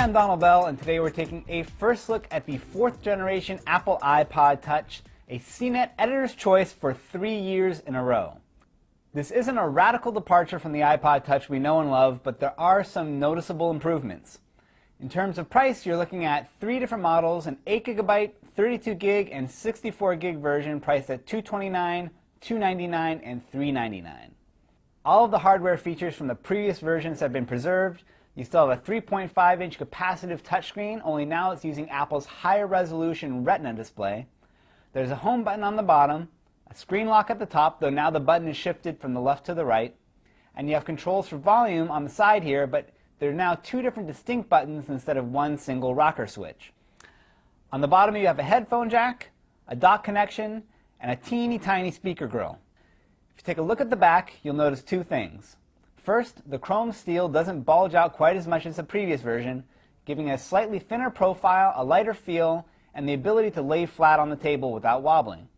I'm Donald Bell, and today we're taking a first look at the 4th generation Apple iPod Touch, a CNET editor's choice for 3 years in a row. This isn't a radical departure from the iPod Touch we know and love, but there are some noticeable improvements. In terms of price, you're looking at 3 different models, an 8GB, 32GB, and 64GB version priced at $229, $299, and $399. All of the hardware features from the previous versions have been preserved. You still have a 3.5-inch capacitive touchscreen, only now it's using Apple's higher resolution Retina display. There's a home button on the bottom, a screen lock at the top, though now the button is shifted from the left to the right, and you have controls for volume on the side here, but there are now 2 different distinct buttons instead of one single rocker switch. On the bottom you have a headphone jack, a dock connection, and a teeny tiny speaker grill. If you take a look at the back, you'll notice 2 things. First, the chrome steel doesn't bulge out quite as much as the previous version, giving a slightly thinner profile, a lighter feel, and the ability to lay flat on the table without wobbling.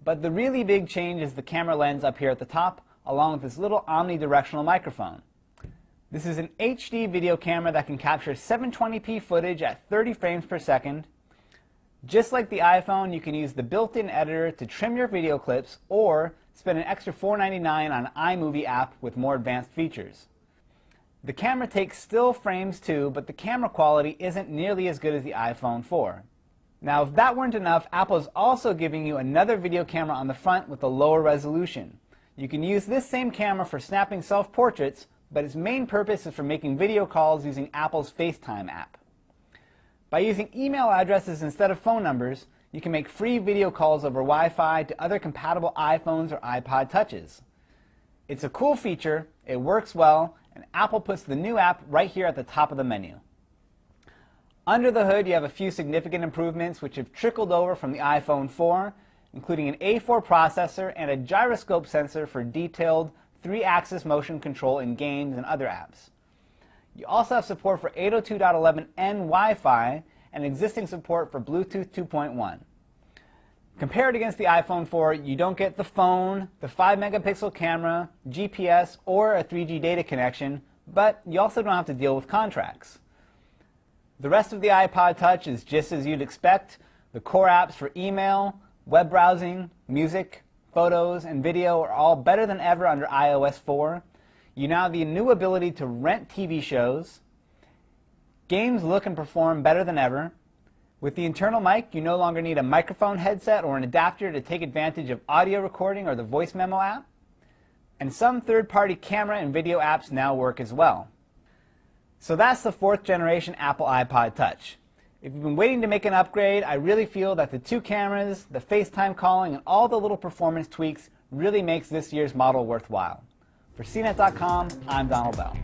But the really big change is the camera lens up here at the top, along with this little omnidirectional microphone. This is an HD video camera that can capture 720p footage at 30 frames per second. Just like the iPhone, you can use the built-in editor to trim your video clips or spend an extra $4.99 on an iMovie app with more advanced features. The camera takes still frames too, but the camera quality isn't nearly as good as the iPhone 4. Now, if that weren't enough, Apple is also giving you another video camera on the front with a lower resolution. You can use this same camera for snapping self-portraits, but its main purpose is for making video calls using Apple's FaceTime app. By using email addresses instead of phone numbers, you can make free video calls over Wi-Fi to other compatible iPhones or iPod Touches. It's a cool feature, it works well, and Apple puts the new app right here at the top of the menu. Under the hood, you have a few significant improvements which have trickled over from the iPhone 4, including an A4 processor and a gyroscope sensor for detailed 3-axis motion control in games and other apps. You also have support for 802.11n Wi-Fi and existing support for Bluetooth 2.1. Compared against the iPhone 4, you don't get the phone, the 5-megapixel camera, GPS, or a 3G data connection, but you also don't have to deal with contracts. The rest of the iPod Touch is just as you'd expect. The core apps for email, web browsing, music, photos, and video are all better than ever under iOS 4. You now have the new ability to rent TV shows. Games look and perform better than ever. With the internal mic, you no longer need a microphone headset or an adapter to take advantage of audio recording or the voice memo app. And some third-party camera and video apps now work as well. So that's the 4th generation Apple iPod Touch. If you've been waiting to make an upgrade, I really feel that the 2 cameras, the FaceTime calling, and all the little performance tweaks really makes this year's model worthwhile. For CNET.com, I'm Donald Bell.